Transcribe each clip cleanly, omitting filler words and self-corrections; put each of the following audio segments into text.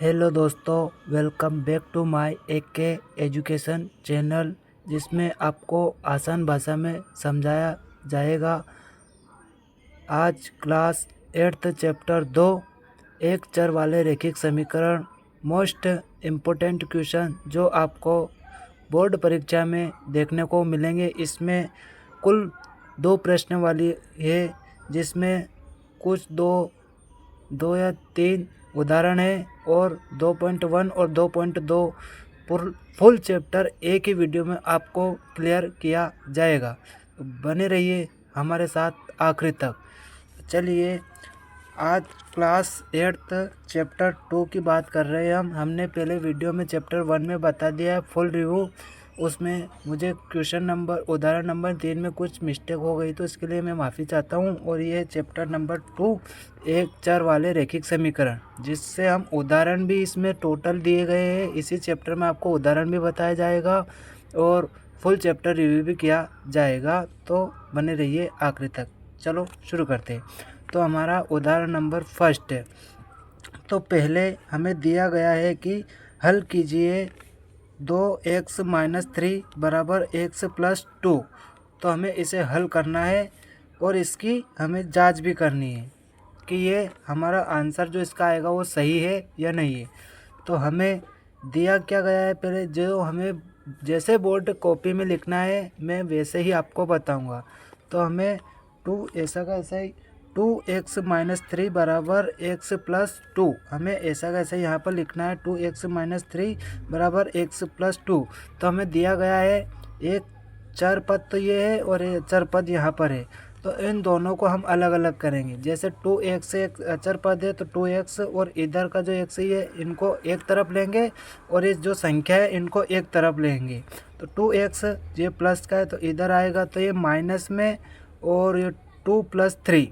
Hello दोस्तों, welcome back to my AK education channel, जिसमें आपको आसान भाषा में समझाया जाएगा। आज क्लास 8th चैप्टर 2 एक चर वाले रैखिक समीकरण, मोस्ट इम्पोर्टेंट क्वेश्चन जो आपको बोर्ड परीक्षा में देखने को मिलेंगे। इसमें कुल 2 प्रश्न वाली है, जिसमें कुछ दो या 3 उदाहरण है और 2.1 और 2.2 फुल चैप्टर एक ही वीडियो में आपको क्लियर किया जाएगा। तो बने रहिए हमारे साथ आखिरी तक। चलिए, आज क्लास 8th चैप्टर 2 की बात कर रहे हैं हमने पहले वीडियो में चैप्टर 1 में बता दिया है फुल रिव्यू। उसमें मुझे उदाहरण नंबर 3 में कुछ मिस्टेक हो गई, तो इसके लिए मैं माफ़ी चाहता हूं। और ये चैप्टर नंबर 2 एक चर वाले रैखिक समीकरण, जिससे हम उदाहरण भी इसमें टोटल दिए गए हैं। इसी चैप्टर में आपको उदाहरण भी बताया जाएगा और फुल चैप्टर रिव्यू भी किया जाएगा। तो बने रहिए आखिरी तक। चलो शुरू करते हैं। तो हमारा उदाहरण नंबर फर्स्ट है। तो पहले हमें दिया गया है कि हल कीजिए 2x-3 बराबर x+2। तो हमें इसे हल करना है और इसकी हमें जांच भी करनी है कि ये हमारा आंसर जो इसका आएगा वो सही है या नहीं है। तो हमें दिया क्या गया है, पहले जो हमें जैसे बोर्ड कॉपी में लिखना है मैं वैसे ही आपको बताऊंगा। तो हमें 2 ऐसा का ऐसा ही 2x-3 बराबर x+2, हमें ऐसा का ऐसा यहाँ पर लिखना है 2x-3 बराबर x+2। तो हमें दिया गया है एक चर पद तो ये है और ये चर पद यहाँ पर है। तो इन दोनों को हम अलग अलग करेंगे। जैसे 2x एक अचर पद है तो 2x और इधर का जो x है इनको एक तरफ लेंगे और ये जो संख्या है इनको एक तरफ लेंगे। तो 2x ये प्लस का है तो इधर आएगा, तो ये माइनस में, और ये 2 + 3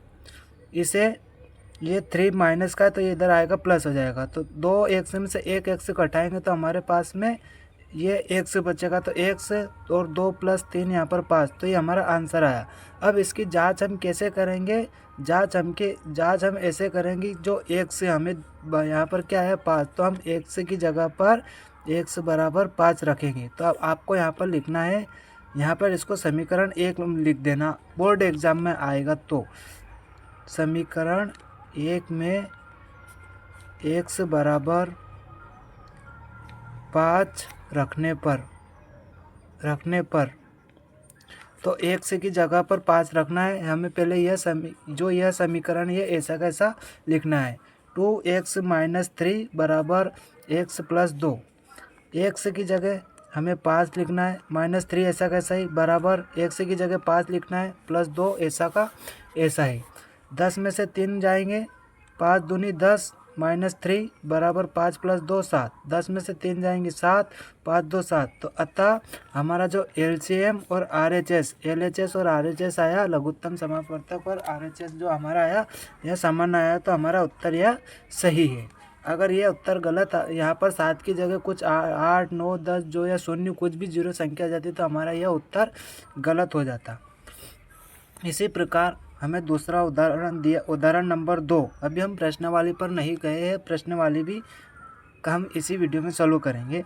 इसे ये 3 माइनस का है तो ये इधर आएगा प्लस हो जाएगा। तो 2 x में से एक x घटाएंगे तो हमारे पास में ये x बचेगा। तो x और 2 + 3 यहाँ पर 5, तो ये हमारा आंसर आया। अब इसकी जांच हम कैसे करेंगे? जांच हम ऐसे करेंगे, जो x हमें यहाँ पर क्या है 5, तो हम x की जगह पर x बराबर 5 रखेंगे। तो अब आपको यहाँ पर लिखना है, यहाँ पर इसको समीकरण 1 लिख देना, बोर्ड एग्जाम में आएगा। तो समीकरण 1 में x बराबर 5 रखने पर तो x की जगह पर 5 रखना है हमें। पहले यह समीकरण ये ऐसा कैसा लिखना है, 2x-3 बराबर x+2। x की जगह हमें 5 लिखना है, -3 ऐसा कैसा ही बराबर x की जगह 5 लिखना है, +2 ऐसा का ऐसा ही। 10 में से 3 जाएंगे, 5 दूनी 10, -3 बराबर 5 + 2 7। 10 में से 3 जाएंगे 7, 5 2 7। तो अतः हमारा जो LCM और RHS, LHS और RHS आया, लघुत्तम समापवर्तक और RHS जो हमारा आया, यह समान आया। तो हमारा उत्तर यह सही है। अगर ये उत्तर गलत, यहाँ पर 7 की जगह कुछ 8 9 10 जो या 0 कुछ भी 0 संख्या आ जाती तो हमारा यह उत्तर गलत हो जाता। इसी प्रकार हमें दूसरा उदाहरण दिया, उदाहरण नंबर 2। अभी हम प्रश्नावली पर नहीं गए हैं, प्रश्नावली भी का हम इसी वीडियो में चालू करेंगे।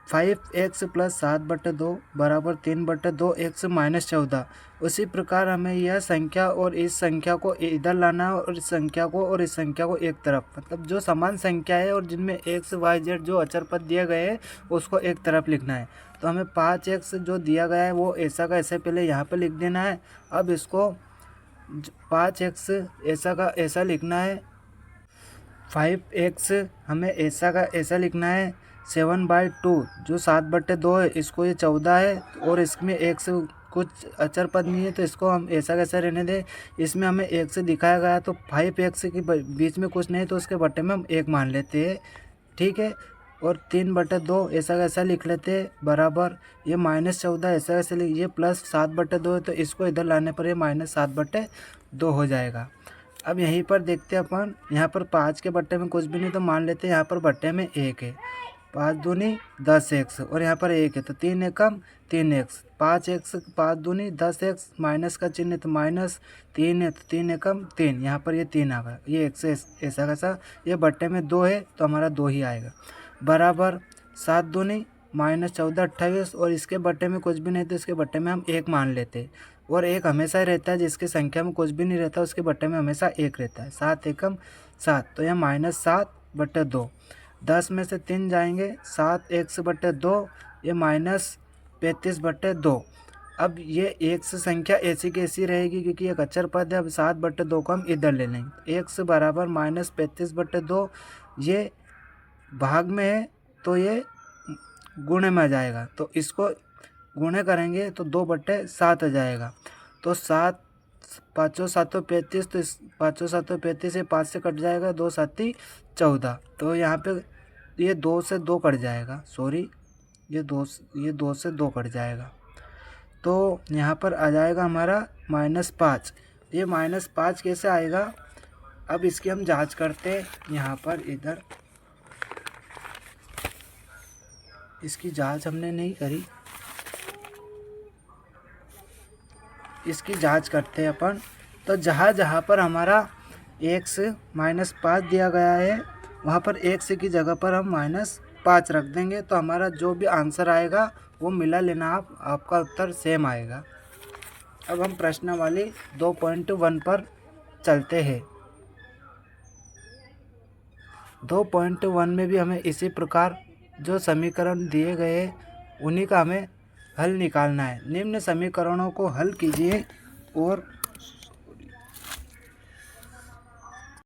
5x + 7/2 बराबर 3/2 x - 14। उसी प्रकार हमें यह संख्या और इस संख्या को इधर लाना है और इस संख्या को एक तरफ, मतलब जो समान संख्या है और जिनमें x y z जो अचर पद दिए गए हैं उसको एक तरफ लिखना है। तो हमें 5x जो दिया गया है वो ऐसा का ऐसे पहले यहाँ पर लिख देना है। अब इसको 5x ऐसा का ऐसा लिखना है, 5x हमें ऐसा का ऐसा लिखना है, 7/2 जो 7/2 है इसको ये 14 है, और इसमें x कुछ अचर पद नहीं है तो इसको हम ऐसा कैसा रहने दें। इसमें हमें x दिखाया गया तो 5x के बीच में कुछ नहीं तो उसके बट्टे में हम 1 मान लेते हैं, ठीक है। और 3/2 ऐसा कैसा लिख लेते हैं बराबर ये -14 ऐसा कैसे ये +7/2 है तो इसको इधर लाने पर ये -7/2 हो जाएगा। अब यहीं पर देखते हैं अपन, यहाँ पर 5 के बट्टे में कुछ भी नहीं तो मान लेते हैं यहाँ पर बट्टे में 1 है। 5 दूनी 10x और यहाँ पर 1 है तो 3 एकम 3x, 5x 5 दूनी 10x, माइनस का चिन्ह तो माइनस, 3 है तो 3 एकम 3, यहाँ पर ये 3 आ गया, ये x ऐसा कैसा, ये बट्टे में 2 है तो हमारा 2 ही आएगा, बराबर 7 दूनी -14 28 और इसके बट्टे में कुछ भी नहीं तो इसके बट्टे में हम 1 मान लेते हैं और 1 हमेशा ही रहता है, जिसकी संख्या में कुछ भी नहीं रहता उसके बट्टे में हमेशा 1 रहता है। 7 एकम 7 तो यह -7/2, 10 में से 3 जाएंगे, 7x/2 ये -35/2। अब ये x संख्या ऐसी की ऐसी रहेगी क्योंकि एक अचर पद है। अब 7/2 को हम इधर ले लेंगे, x बराबर -35/2, ये भाग में है तो ये गुणे में आ जाएगा, तो इसको गुणे करेंगे तो 2/7 आ जाएगा। तो 7 5 7 35, तो इस 5 7 35 ये 5 से कट जाएगा, 2 7 14, तो यहाँ पे ये 2 से 2 कट जाएगा, सॉरी ये 2 से 2 कट जाएगा, तो यहाँ पर आ जाएगा हमारा -5। ये -5 कैसे आएगा, अब इसकी हम जांच करते हैं। यहाँ पर इधर इसकी जांच हमने नहीं करी, इसकी जांच करते हैं अपन। तो जहाँ जहाँ पर हमारा x -5 दिया गया है वहाँ पर x की जगह पर हम -5 रख देंगे, तो हमारा जो भी आंसर आएगा वो मिला लेना, आपका उत्तर सेम आएगा। अब हम प्रश्नावली 2.1 पर चलते हैं। 2.1 में भी हमें इसी प्रकार जो समीकरण दिए गए उन्हीं का हमें हल निकालना है। निम्न समीकरणों को हल कीजिए और